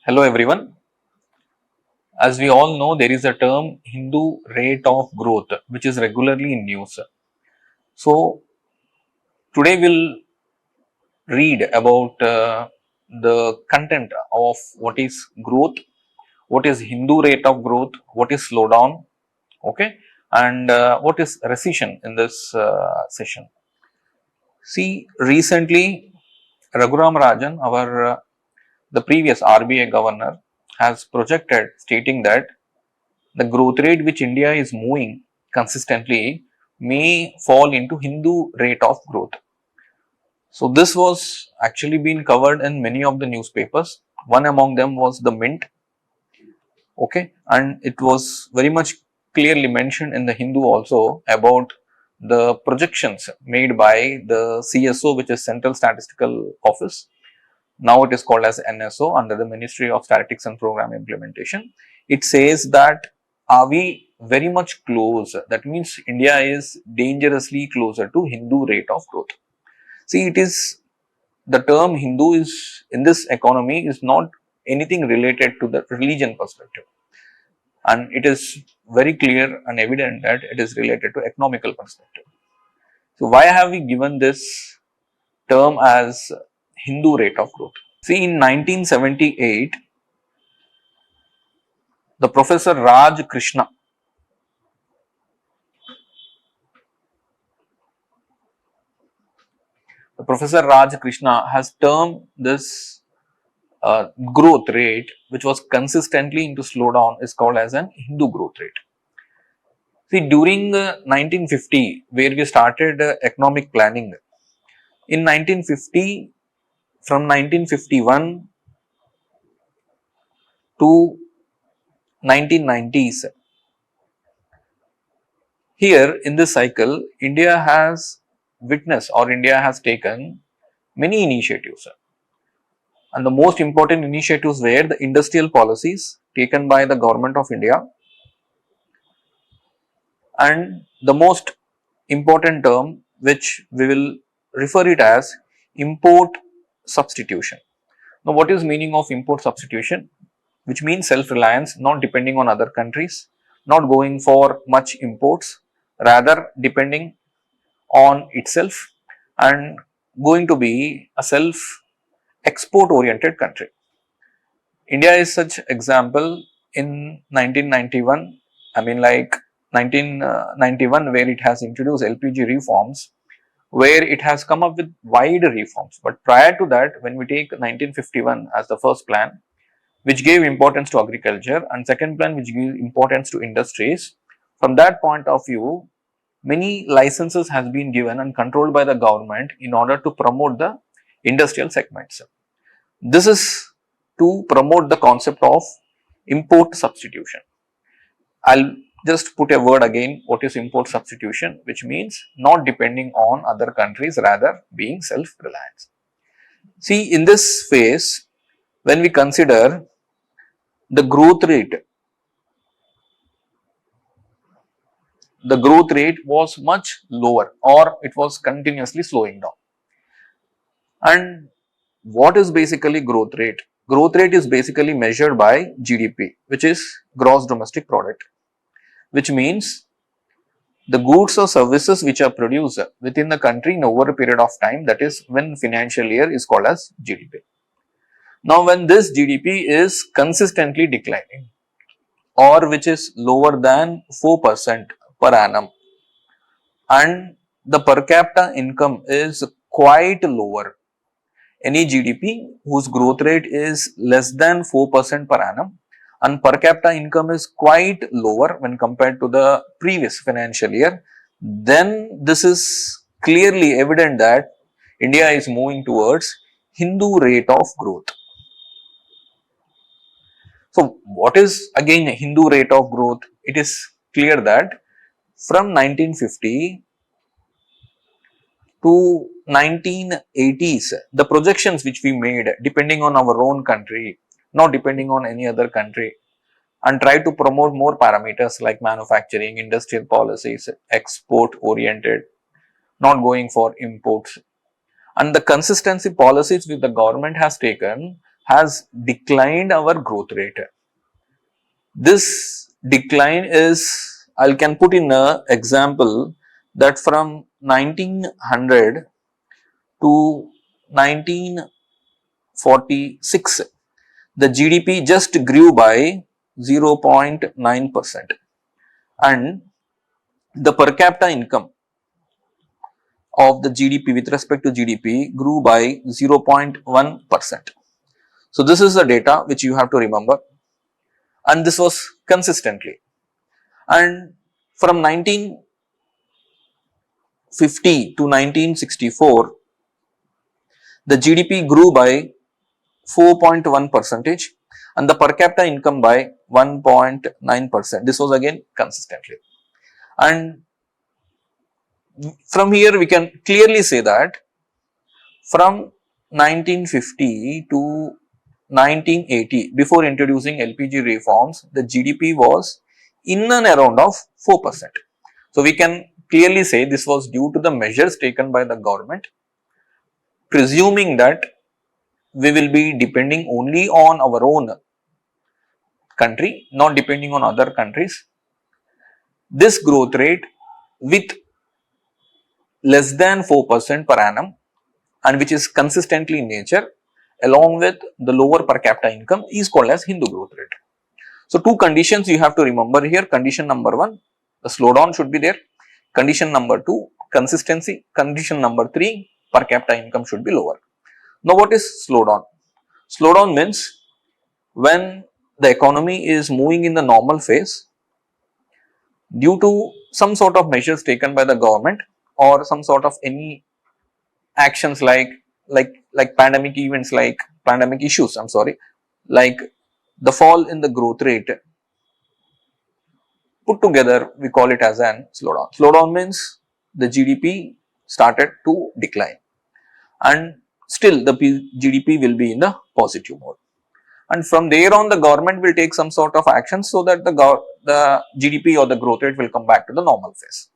Hello everyone. As we all know, there is a term Hindu rate of growth which is regularly in news. So today we'll read about the content of what is growth, what is Hindu rate of growth, what is slowdown, okay, and what is recession in this session. See, recently Raghuramrajan, our the previous RBI governor, has projected stating that the growth rate which India is moving consistently may fall into Hindu rate of growth. So this was actually been covered in many of the newspapers. One among them was the Mint, okay, and it was very much clearly mentioned in the Hindu also about the projections made by the CSO, which is Central Statistical Office. Now it is called as NSO under the Ministry of Statistics and Program Implementation. It says that are we very much close? That means India is dangerously closer to Hindu rate of growth. See, it is the term Hindu is in this economy is not anything related to the religion perspective, and it is very clear and evident that it is related to economical perspective. So why have we given this term as Hindu rate of growth? See, in 1978, the Professor Raj Krishna, has termed this growth rate, which was consistently into slowdown, is called as an Hindu growth rate. See, during 1950, where we started economic planning, in 1950, from 1951 to 1990s, here in this cycle, India has witnessed or India has taken many initiatives. And the most important initiatives were the industrial policies taken by the government of India, and the most important term which we will refer it as import substitution. Now, what is meaning of import substitution? Which means self-reliance, not depending on other countries, not going for much imports, rather depending on itself and going to be a self-export oriented country. India is such example in 1991, I mean like 1991, where it has introduced LPG reforms, where it has come up with wide reforms. But prior to that, when we take 1951 as the first plan, which gave importance to agriculture, and second plan which gave importance to industries, from that point of view, many licenses has been given and controlled by the government in order to promote the industrial segments. This is to promote the concept of import substitution. I'll just put a word again, what is import substitution, which means not depending on other countries, rather being self-reliant. See, in this phase, when we consider the growth rate was much lower, or it was continuously slowing down. And what is basically growth rate? Growth rate is basically measured by GDP, which is gross domestic product, which means the goods or services which are produced within the country in over a period of time, that is when financial year, is called as GDP. Now, when this GDP is consistently declining, or which is lower than 4% per annum, and the per capita income is quite lower, any GDP whose growth rate is less than 4% per annum and per capita income is quite lower when compared to the previous financial year, then this is clearly evident that India is moving towards Hindu rate of growth. So, what is again Hindu rate of growth? It is clear that from 1950 to 1980s, the projections which we made depending on our own country, not depending on any other country, and try to promote more parameters like manufacturing, industrial policies, export oriented, not going for imports, and the consistency policies which the government has taken, has declined our growth rate. This decline is, I can put in an example that from 1900 to 1946, the GDP just grew by 0.9% and the per capita income of the GDP with respect to GDP grew by 0.1%. So, this is the data which you have to remember, and this was consistently, and from 1950 to 1964 the GDP grew by 4.1 percentage and the per capita income by 1.9%. This was again consistently, and from here we can clearly say that from 1950 to 1980, before introducing LPG reforms, the GDP was in and around of 4%. So, we can clearly say this was due to the measures taken by the government, presuming that we will be depending only on our own country, not depending on other countries. This growth rate with less than 4% per annum and which is consistently in nature along with the lower per capita income is called as Hindu growth rate. So, two conditions you have to remember here. Condition number 1, the slowdown should be there. Condition number 2, consistency. Condition number 3, per capita income should be lower. Now, what is slowdown? Slowdown means when the economy is moving in the normal phase due to some sort of measures taken by the government or some sort of any actions like pandemic events, like pandemic issues, like the fall in the growth rate, put together we call it as an slowdown. Slowdown means the GDP started to decline and still the GDP will be in the positive mode, and from there on the government will take some sort of action so that the GDP or the growth rate will come back to the normal phase.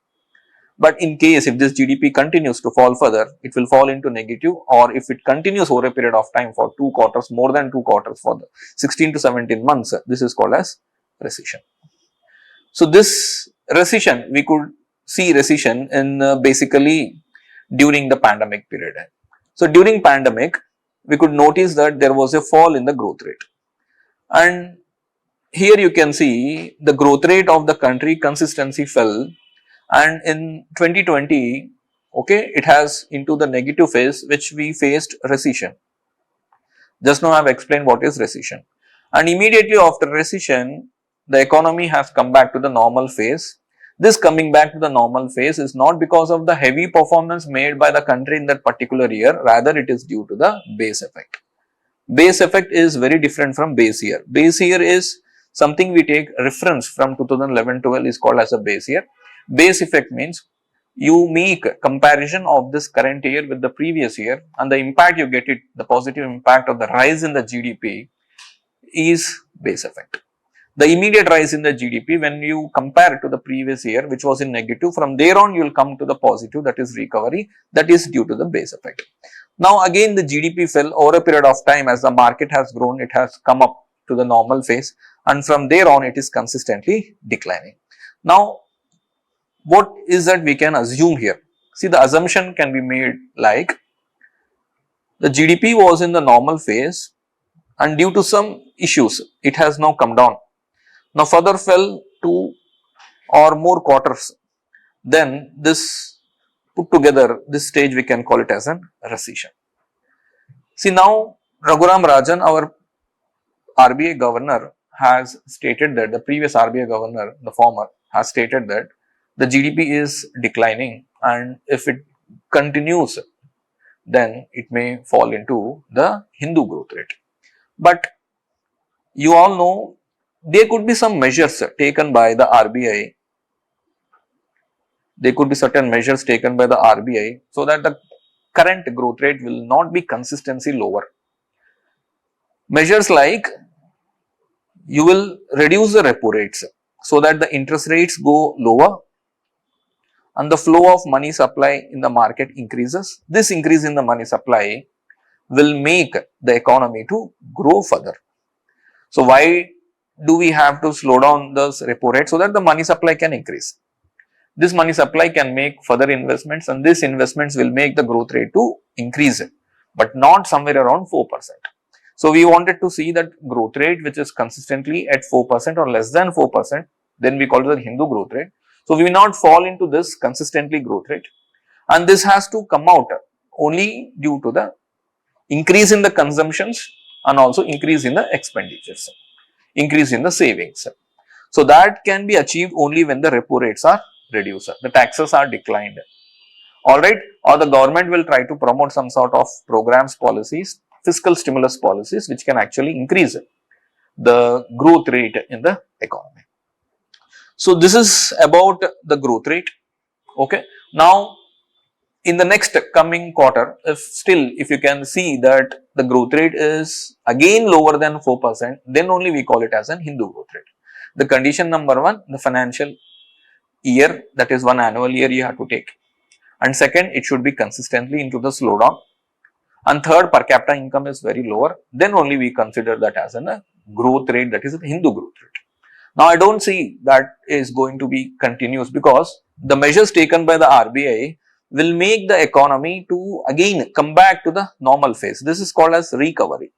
But in case if this GDP continues to fall further, it will fall into negative, or if it continues over a period of time for 2 quarters, more than 2 quarters, for the 16 to 17 months, this is called as recession. So, this recession, we could see recession in basically during the pandemic period. So, during pandemic, we could notice that there was a fall in the growth rate, and here you can see the growth rate of the country consistency fell, and in 2020, okay, it has into the negative phase which we faced recession. Just now I have explained what is recession, and immediately after recession the economy has come back to the normal phase. This coming back to the normal phase is not because of the heavy performance made by the country in that particular year, rather it is due to the base effect. Base effect is very different from base year. Base year is something we take reference from 2011-12 is called as a base year. Base effect means you make comparison of this current year with the previous year, and the impact you get it, the positive impact of the rise in the GDP is base effect. The immediate rise in the GDP, when you compare it to the previous year which was in negative, from there on you will come to the positive, that is recovery, that is due to the base effect. Now again the GDP fell over a period of time. As the market has grown, it has come up to the normal phase, and from there on it is consistently declining. Now, what is that we can assume here? See, the assumption can be made like the GDP was in the normal phase and due to some issues it has now come down. Now further fell 2 or more quarters, then this put together this stage we can call it as an recession. See, now Raghuramrajan, our RBI governor, has stated that the previous RBI governor, the former, has stated that the GDP is declining, and if it continues then it may fall into the Hindu growth rate. But you all know there could be some measures taken by the RBI, there could be certain measures taken by the RBI so that the current growth rate will not be consistently lower. Measures like you will reduce the repo rates so that the interest rates go lower and the flow of money supply in the market increases. This increase in the money supply will make the economy to grow further. So why do we have to slow down the repo rate? So that the money supply can increase. This money supply can make further investments, and these investments will make the growth rate to increase, but not somewhere around 4%. So we wanted to see that growth rate which is consistently at 4% or less than 4%, then we call it the Hindu growth rate. So we will not fall into this consistently growth rate, and this has to come out only due to the increase in the consumptions and also increase in the expenditures, increase in the savings. So that can be achieved only when the repo rates are reduced, the taxes are declined, alright, or the government will try to promote some sort of programs, policies, fiscal stimulus policies which can actually increase the growth rate in the economy. So this is about the growth rate, okay. Now in the next coming quarter, if you can see that the growth rate is again lower than 4%, then only we call it as an Hindu growth rate. The condition number one, the financial year, that is one annual year you have to take, and second, it should be consistently into the slowdown, and third, per capita income is very lower, then only we consider that as a growth rate, that is a Hindu growth rate. Now I don't see that is going to be continuous, because the measures taken by the RBI will make the economy to again come back to the normal phase. This is called as recovery.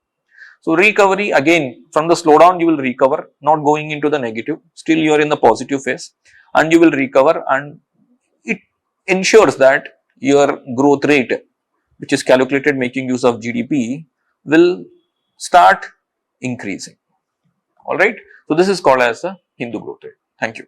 So recovery, again from the slowdown you will recover, not going into the negative, still you are in the positive phase, and you will recover, and it ensures that your growth rate, which is calculated making use of GDP, will start increasing, alright. So this is called as a Hindu growth rate. Thank you.